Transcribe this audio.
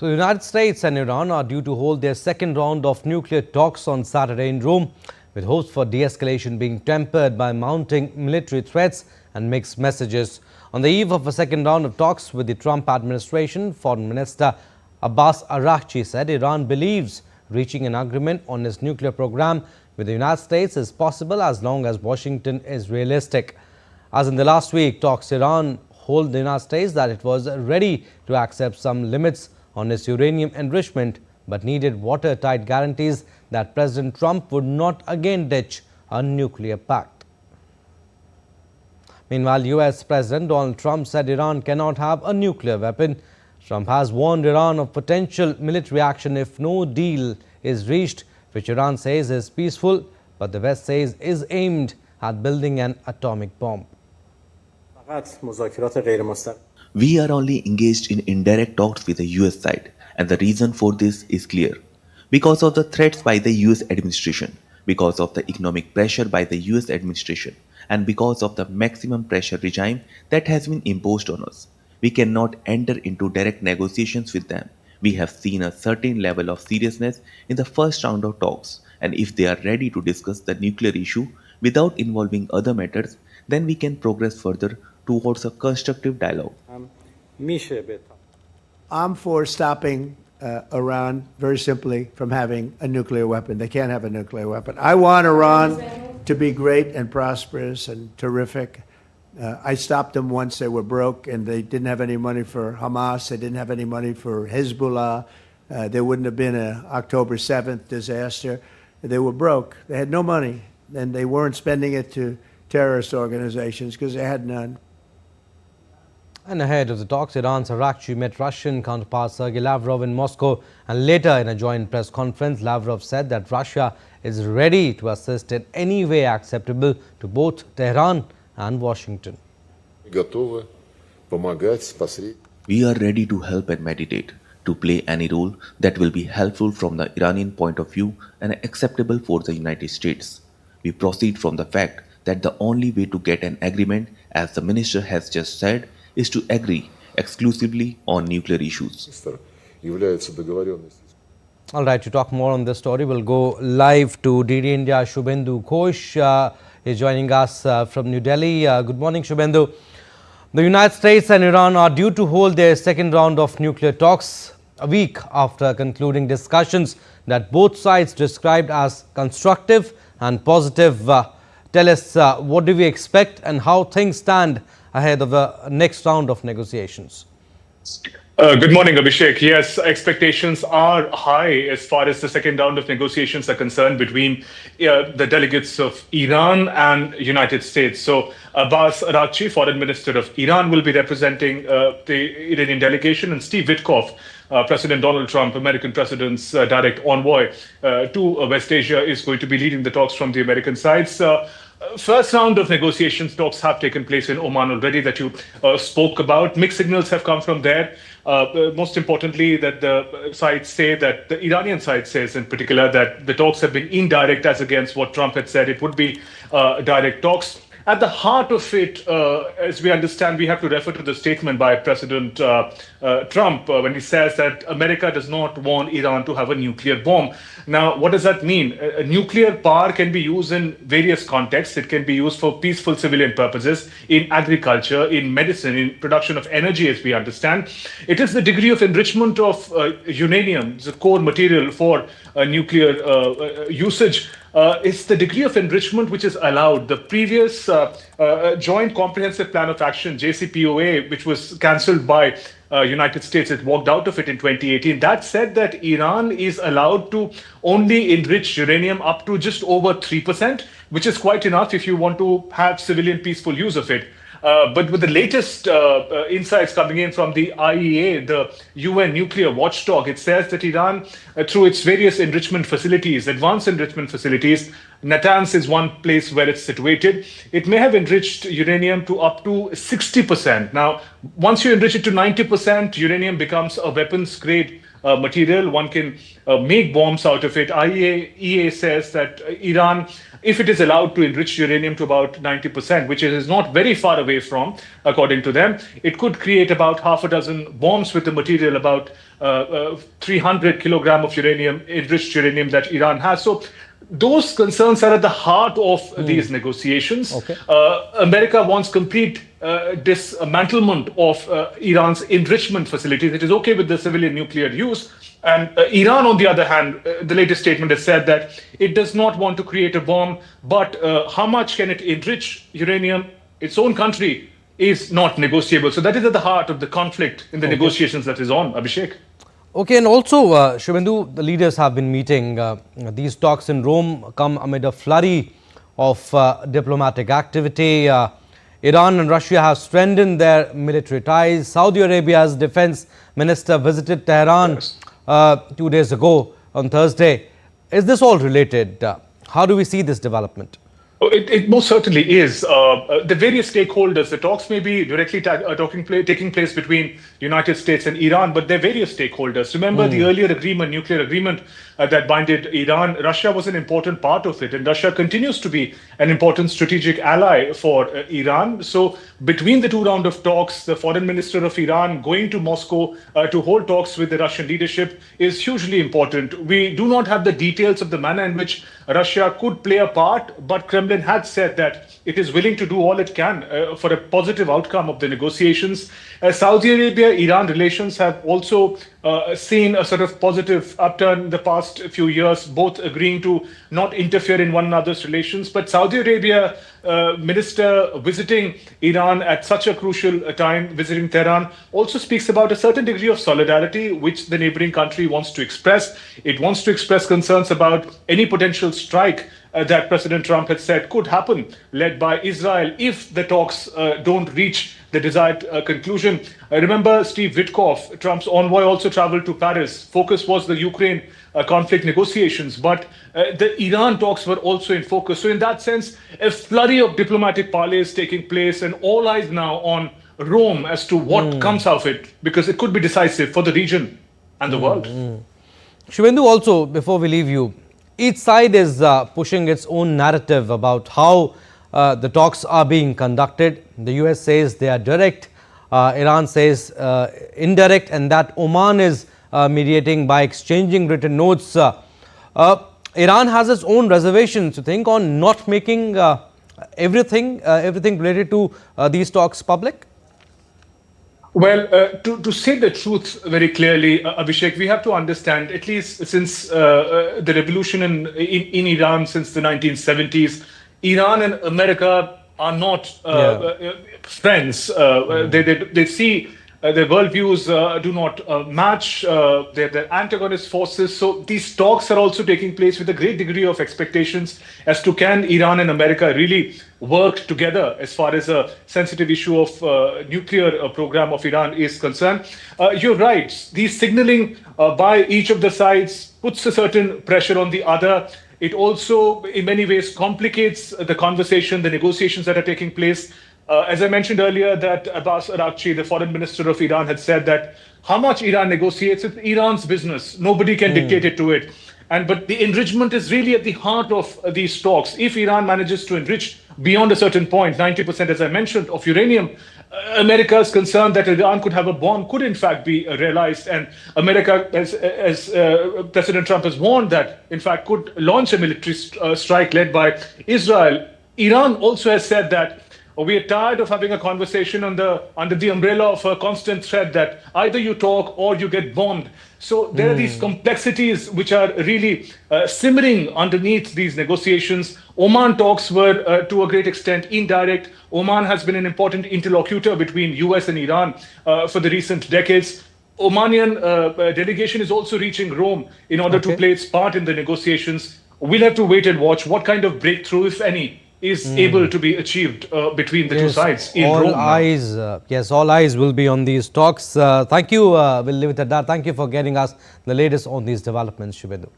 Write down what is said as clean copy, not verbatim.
So the United States and Iran are due to hold their second round of nuclear talks on Saturday in Rome, with hopes for de-escalation being tempered by mounting military threats and mixed messages. On the eve of a second round of talks with the Trump administration, Foreign Minister Abbas Araghchi said Iran believes reaching an agreement on its nuclear program with the United States is possible as long as Washington is realistic. As in the last week, talks Iran told the United States that it was ready to accept some limits on its uranium enrichment, but needed watertight guarantees that President Trump would not again ditch a nuclear pact. Meanwhile, US President Donald Trump said Iran cannot have a nuclear weapon. Trump has warned Iran of potential military action if no deal is reached, which Iran says is peaceful, but the West says is aimed at building an atomic bomb. We are only engaged in indirect talks with the US side, and the reason for this is clear. Because of the threats by the US administration, because of the economic pressure by the US administration, and because of the maximum pressure regime that has been imposed on us, we cannot enter into direct negotiations with them. We have seen a certain level of seriousness in the first round of talks, and if they are ready to discuss the nuclear issue without involving other matters, then we can progress further towards a constructive dialogue. I'm for stopping Iran, very simply, from having a nuclear weapon. They can't have a nuclear weapon. I want Iran to be great and prosperous and terrific. I stopped them once they were broke and they didn't have any money for Hamas. They didn't have any money for Hezbollah. There wouldn't have been an October 7th disaster. They were broke. They had no money, and they weren't spending it to terrorist organizations because they had none. And ahead of the talks, Iran's Araghchi met Russian counterpart Sergei Lavrov in Moscow, and later in a joint press conference, Lavrov said that Russia is ready to assist in any way acceptable to both Tehran and Washington. We are ready to help and mediate, to play any role that will be helpful from the Iranian point of view and acceptable for the United States. We proceed from the fact that the only way to get an agreement, as the minister has just said, is to agree exclusively on nuclear issues. All right, to talk more on this story, we'll go live to DD India. Shubhendu Ghosh is joining us from New Delhi. Good morning, Shubhendu. The United States and Iran are due to hold their second round of nuclear talks a week after concluding discussions that both sides described as constructive and positive. Tell us, what do we expect and how things stand ahead of the next round of negotiations? Good morning, Abhishek. Yes, expectations are high as far as the second round of negotiations are concerned between the delegates of Iran and United States. So Abbas Araghchi, Foreign Minister of Iran, will be representing the Iranian delegation, and Steve Witkoff, President Donald Trump, American president's direct envoy to West Asia, is going to be leading the talks from the American sides. First round of negotiations talks have taken place in Oman already that you spoke about. Mixed signals have come from there. Most importantly, that the sides say that the Iranian side says in particular that the talks have been indirect as against what Trump had said it would be direct talks. At the heart of it, as we understand, we have to refer to the statement by President Trump when he says that America does not want Iran to have a nuclear bomb. Now, what does that mean? A nuclear power can be used in various contexts. It can be used for peaceful civilian purposes, in agriculture, in medicine, in production of energy, as we understand. It is the degree of enrichment of uranium, the core material for nuclear usage. It's the degree of enrichment which is allowed. The previous Joint Comprehensive Plan of Action, JCPOA, which was cancelled by United States, it walked out of it in 2018. That said that Iran is allowed to only enrich uranium up to just over 3%, which is quite enough if you want to have civilian peaceful use of it. But with the latest insights coming in from the IEA, the UN nuclear watchdog, it says that Iran, through its various enrichment facilities, advanced enrichment facilities, Natanz is one place where it's situated. It may have enriched uranium to up to 60%. Now, once you enrich it to 90%, uranium becomes a weapons grade material. One can make bombs out of it. IAEA says that Iran, if it is allowed to enrich uranium to about 90%, which it is not very far away from, according to them, it could create about half a dozen bombs with the material about 300 kilogram of uranium, enriched uranium that Iran has. So those concerns are at the heart of these negotiations. Okay. America wants complete dismantlement of Iran's enrichment facilities. It is okay with the civilian nuclear use. And Iran, on the other hand, the latest statement has said that it does not want to create a bomb, but how much can it enrich uranium? Its own country is not negotiable. So that is at the heart of the conflict in the negotiations that is on, Abhishek. Okay, and also, Shubhendu, the leaders have been meeting. These talks in Rome come amid a flurry of diplomatic activity. Iran and Russia have strengthened their military ties. Saudi Arabia's defense minister visited Tehran 2 days ago on Thursday. Is this all related? How do we see this development? It most certainly is. The various stakeholders, the talks may be directly taking place between United States and Iran, but they're various stakeholders. Remember the earlier agreement, nuclear agreement that binded Iran, Russia was an important part of it, and Russia continues to be an important strategic ally for Iran. So between the two rounds of talks, the foreign minister of Iran going to Moscow to hold talks with the Russian leadership is hugely important. We do not have the details of the manner in which Russia could play a part, but Kremlin had said that it is willing to do all it can for a positive outcome of the negotiations. Saudi Arabia-Iran relations have also seen a sort of positive upturn in the past few years, both agreeing to not interfere in one another's relations. But Saudi Arabia minister visiting Iran at such a crucial time, visiting Tehran, also speaks about a certain degree of solidarity which the neighboring country wants to express. It wants to express concerns about any potential strike that President Trump had said could happen, led by Israel, if the talks don't reach the desired conclusion. Remember, Steve Witkoff, Trump's envoy, also traveled to Paris. Focus was the Ukraine conflict negotiations, but the Iran talks were also in focus. So in that sense, a flurry of diplomatic parley is taking place, and all eyes now on Rome as to what comes out of it, because it could be decisive for the region and the world. Shubhendu, also, before we leave you, each side is pushing its own narrative about how the talks are being conducted. The US says they are direct, Iran says indirect, and that Oman is mediating by exchanging written notes. Iran has its own reservations, to think, on not making everything related to these talks public. Well, to say the truth very clearly, Abhishek, we have to understand, at least since the revolution in Iran since the 1970s, Iran and America are not friends. They see their worldviews do not match. They're antagonist forces. So these talks are also taking place with a great degree of expectations as to can Iran and America really work together as far as a sensitive issue of nuclear program of Iran is concerned. You're right. The signaling by each of the sides puts a certain pressure on the other. It also, in many ways, complicates the conversation, the negotiations that are taking place. As I mentioned earlier, that Abbas Araghchi, the foreign minister of Iran, had said that how much Iran negotiates is Iran's business. Nobody can dictate it to it. But the enrichment is really at the heart of these talks. If Iran manages to enrich beyond a certain point, 90%, as I mentioned, of uranium, America is concerned that Iran could have a bomb, could in fact be realized. And America, as President Trump has warned, that in fact could launch a military strike led by Israel. Iran also has said that we are tired of having a conversation under the umbrella of a constant threat that either you talk or you get bombed. So there are these complexities which are really simmering underneath these negotiations. Oman talks were to a great extent indirect. Oman has been an important interlocutor between US and Iran for the recent decades. Omanian delegation is also reaching Rome in order to play its part in the negotiations. We'll have to wait and watch what kind of breakthrough, if any, is able to be achieved between the two sides in Rome. All eyes will be on these talks. Thank you. We'll leave it at that. Thank you for getting us the latest on these developments, Shubhendu.